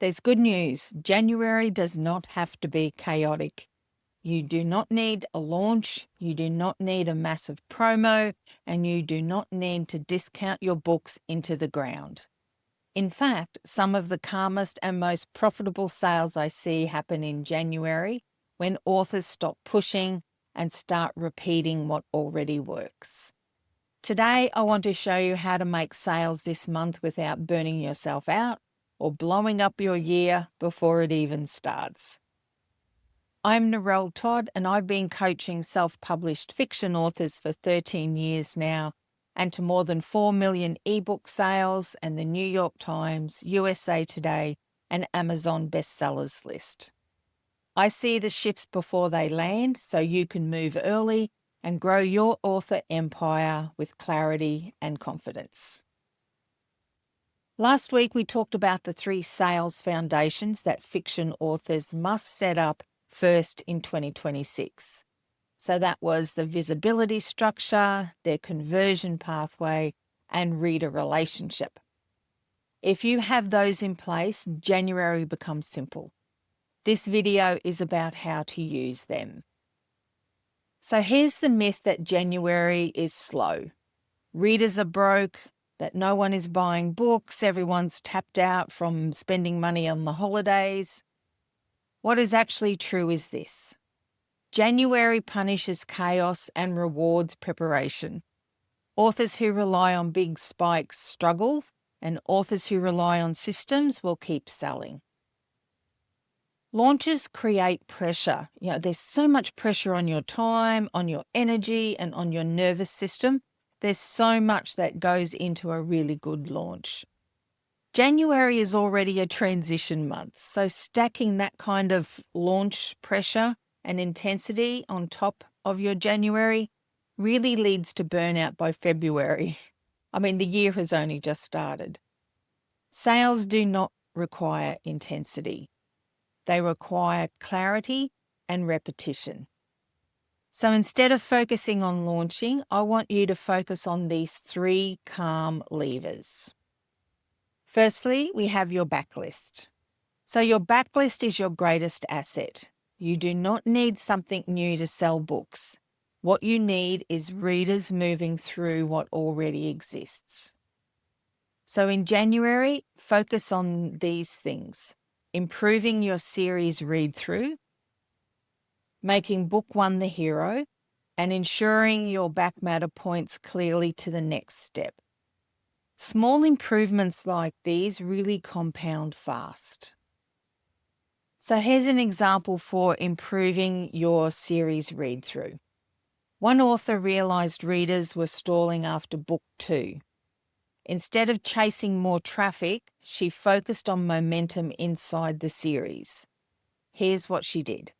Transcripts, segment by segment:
There's good news. January does not have to be chaotic. You do not need a launch, you do not need a massive promo, and you do not need to discount your books into the ground. In fact, some of the calmest and most profitable sales I see happen in January when authors stop pushing and start repeating what already works. Today, I want to show you how to make sales this month without burning yourself out or blowing up your year before it even starts. I'm Narelle Todd, and I've been coaching self-published fiction authors for 13 years now, and to more than 4 million ebook sales and the New York Times, USA Today, and Amazon bestsellers list. I see the shifts before they land so you can move early and grow your author empire with clarity and confidence. Last week, we talked about the 3 sales foundations that fiction authors must set up first in 2026. So that was the visibility structure, their conversion pathway, and reader relationship. If you have those in place, January becomes simple. This video is about how to use them. So here's the myth that January is slow. Readers are broke, that no one is buying books, everyone's tapped out from spending money on the holidays. What is actually true is this. January punishes chaos and rewards preparation. Authors who rely on big spikes struggle, and authors who rely on systems will keep selling. Launches create pressure. There's so much pressure on your time, on your energy, and on your nervous system. There's so much that goes into a really good launch. January is already a transition month, so stacking that kind of launch pressure and intensity on top of your January really leads to burnout by February. The year has only just started. Sales do not require intensity. They require clarity and repetition. So instead of focusing on launching, I want you to focus on these 3 calm levers. Firstly, we have your backlist. So your backlist is your greatest asset. You do not need something new to sell books. What you need is readers moving through what already exists. So in January, focus on these things. Improving your series read-through, making book 1 the hero, and ensuring your back matter points clearly to the next step. Small improvements like these really compound fast. So here's an example for improving your series read-through. One author realized readers were stalling after book 2. Instead of chasing more traffic, she focused on momentum inside the series. Here's what she did.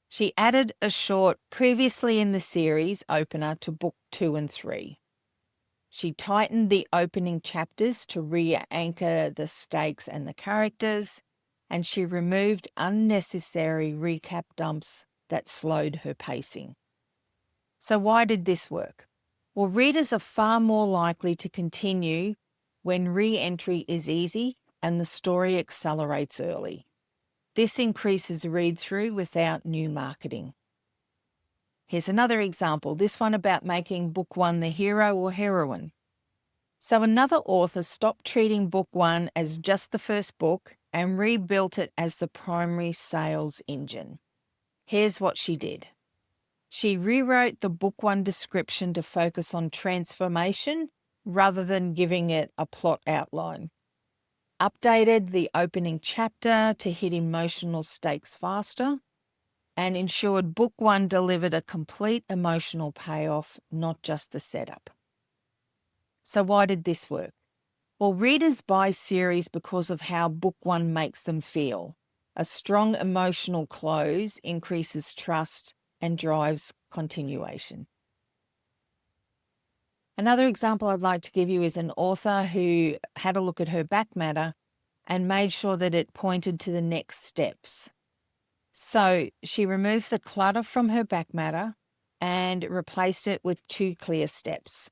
She added a short previously in the series opener to book 2 and 3. She tightened the opening chapters to re-anchor the stakes and the characters, and she removed unnecessary recap dumps that slowed her pacing. So why did this work? Well, readers are far more likely to continue when re-entry is easy and the story accelerates early. This increases read-through without new marketing. Here's another example, this one about making book 1 the hero or heroine. So another author stopped treating book 1 as just the first book and rebuilt it as the primary sales engine. Here's what she did. She rewrote the book 1 description to focus on transformation rather than giving it a plot outline. Updated the opening chapter to hit emotional stakes faster, and ensured book 1 delivered a complete emotional payoff, not just the setup. So why did this work? Well, readers buy series because of how book 1 makes them feel. A strong emotional close increases trust and drives continuation. Another example I'd like to give you is an author who had a look at her back matter and made sure that it pointed to the next steps. So she removed the clutter from her back matter and replaced it with 2 clear steps.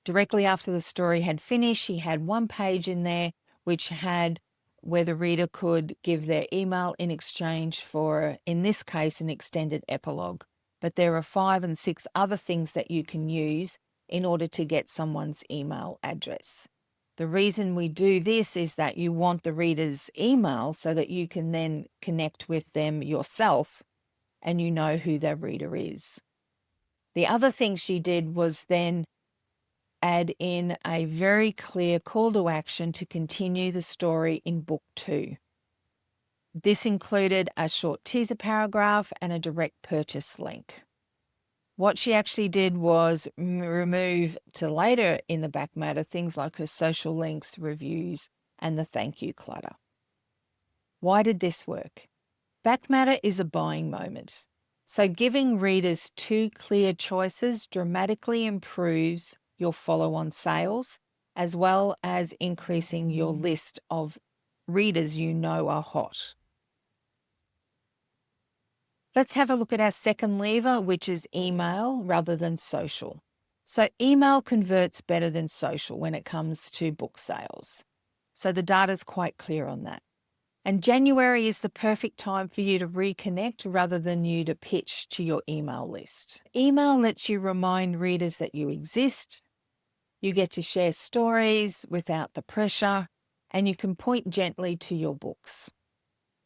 Directly after the story had finished, she had 1 page in there which had where the reader could give their email in exchange for, in this case, an extended epilogue. But there are 5 and 6 other things that you can use in order to get someone's email address. The reason we do this is that you want the reader's email so that you can then connect with them yourself and you know who their reader is. The other thing she did was then add in a very clear call to action to continue the story in book 2. This included a short teaser paragraph and a direct purchase link. What she actually did was remove to later in the back matter things like her social links, reviews, and the thank you clutter. Why did this work? Back matter is a buying moment. So giving readers 2 clear choices dramatically improves your follow-on sales, as well as increasing your list of readers you know are hot. Let's have a look at our second lever, which is email rather than social. So email converts better than social when it comes to book sales. So the data is quite clear on that. And January is the perfect time for you to reconnect rather than you to pitch to your email list. Email lets you remind readers that you exist. You get to share stories without the pressure, and you can point gently to your books.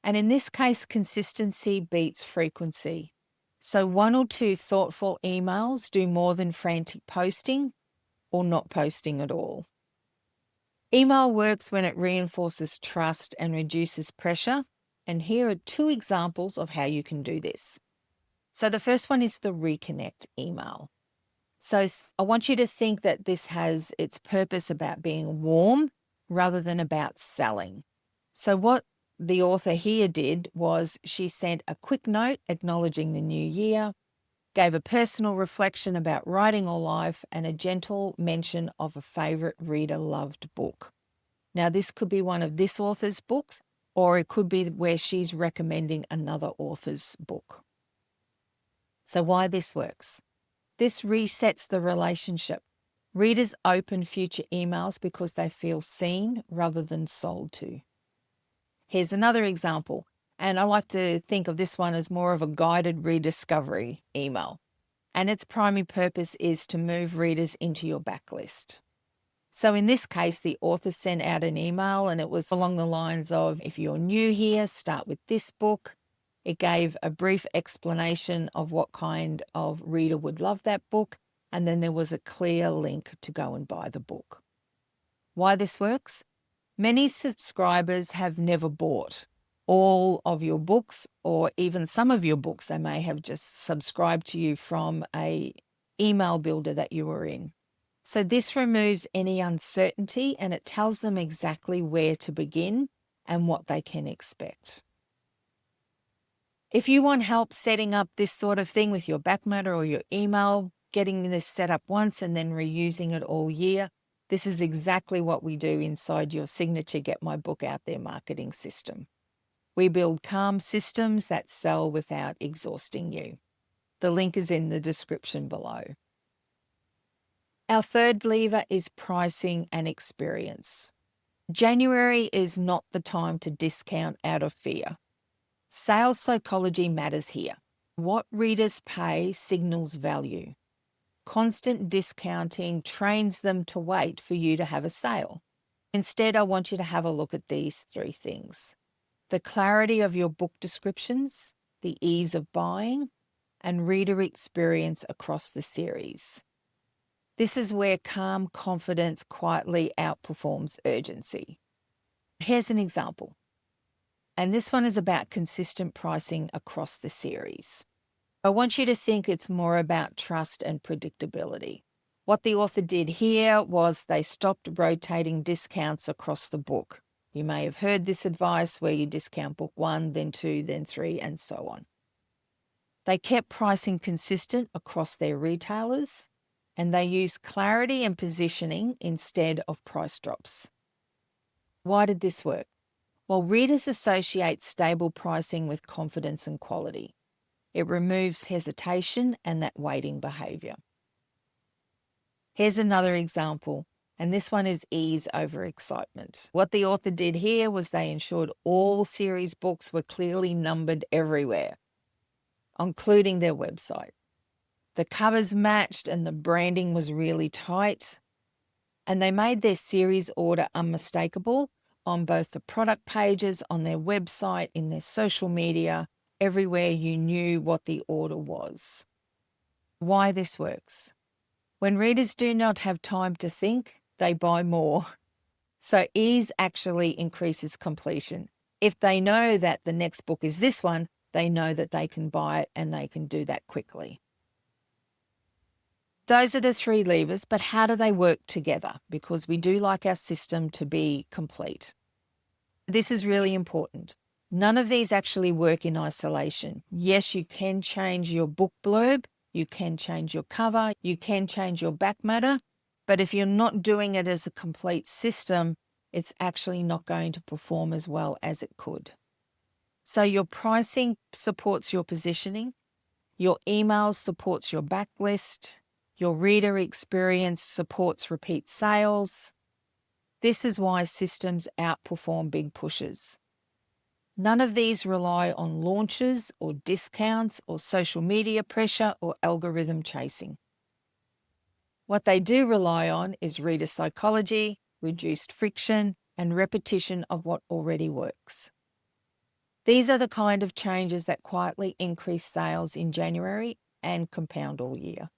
And in this case, consistency beats frequency. So 1 or 2 thoughtful emails do more than frantic posting or not posting at all. Email works when it reinforces trust and reduces pressure. And here are 2 examples of how you can do this. So the first one is the reconnect email. So I want you to think that this has its purpose about being warm rather than about selling. So what the author here did was she sent a quick note acknowledging the new year, gave a personal reflection about writing or life, and a gentle mention of a favourite reader-loved book. Now, this could be one of this author's books, or it could be where she's recommending another author's book. So why this works? This resets the relationship. Readers open future emails because they feel seen rather than sold to. Here's another example, and I like to think of this one as more of a guided rediscovery email. And its primary purpose is to move readers into your backlist. So in this case, the author sent out an email and it was along the lines of, if you're new here, start with this book. It gave a brief explanation of what kind of reader would love that book, and then there was a clear link to go and buy the book. Why this works? Many subscribers have never bought all of your books, or even some of your books. They may have just subscribed to you from an email builder that you were in. So this removes any uncertainty and it tells them exactly where to begin and what they can expect. If you want help setting up this sort of thing with your back matter or your email, getting this set up once and then reusing it all year, this is exactly what we do inside your signature Get My Book Out There marketing system. We build calm systems that sell without exhausting you. The link is in the description below. Our third lever is pricing and experience. January is not the time to discount out of fear. Sales psychology matters here. What readers pay signals value. Constant discounting trains them to wait for you to have a sale. Instead, I want you to have a look at these 3 things. The clarity of your book descriptions, the ease of buying, and reader experience across the series. This is where calm confidence quietly outperforms urgency. Here's an example. And this one is about consistent pricing across the series. I want you to think it's more about trust and predictability. What the author did here was they stopped rotating discounts across the book. You may have heard this advice where you discount book 1, then 2, then 3, and so on. They kept pricing consistent across their retailers, and they used clarity and positioning instead of price drops. Why did this work? Well, readers associate stable pricing with confidence and quality. It removes hesitation and that waiting behaviour. Here's another example. And this one is ease over excitement. What the author did here was they ensured all series books were clearly numbered everywhere, including their website. The covers matched and the branding was really tight. And they made their series order unmistakable on both the product pages, on their website, in their social media, everywhere you knew what the order was. Why this works? When readers do not have time to think, they buy more. So ease actually increases completion. If they know that the next book is this one, they know that they can buy it and they can do that quickly. Those are the three levers, but how do they work together? Because we do like our system to be complete. This is really important. None of these actually work in isolation. Yes, you can change your book blurb, you can change your cover, you can change your back matter, but if you're not doing it as a complete system, it's actually not going to perform as well as it could. So your pricing supports your positioning, your email supports your backlist, your reader experience supports repeat sales. This is why systems outperform big pushes. None of these rely on launches or discounts or social media pressure or algorithm chasing. What they do rely on is reader psychology, reduced friction, and repetition of what already works. These are the kind of changes that quietly increase sales in January and compound all year.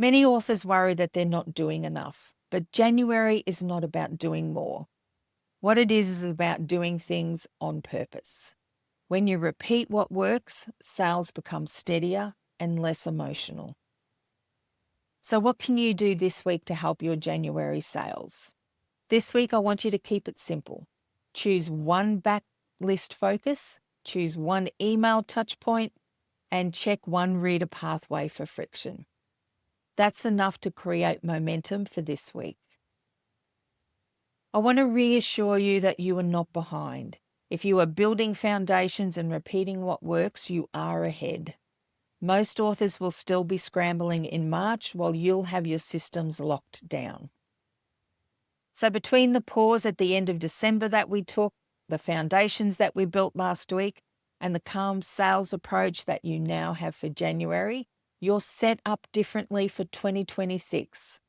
Many authors worry that they're not doing enough, but January is not about doing more. What it is about doing things on purpose. When you repeat what works, sales become steadier and less emotional. So what can you do this week to help your January sales? This week, I want you to keep it simple. Choose one backlist focus, choose one email touch point, and check one reader pathway for friction. That's enough to create momentum for this week. I want to reassure you that you are not behind. If you are building foundations and repeating what works, you are ahead. Most authors will still be scrambling in March while you'll have your systems locked down. So between the pause at the end of December that we took, the foundations that we built last week, and the calm sales approach that you now have for January, you're set up differently for 2026.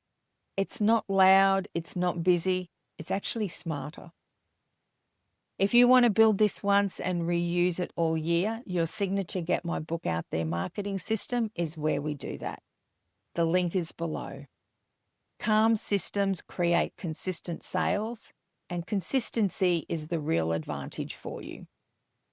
It's not loud, it's not busy, it's actually smarter. If you want to build this once and reuse it all year, your signature Get My Book Out There marketing system is where we do that. The link is below. Calm systems create consistent sales, and consistency is the real advantage for you.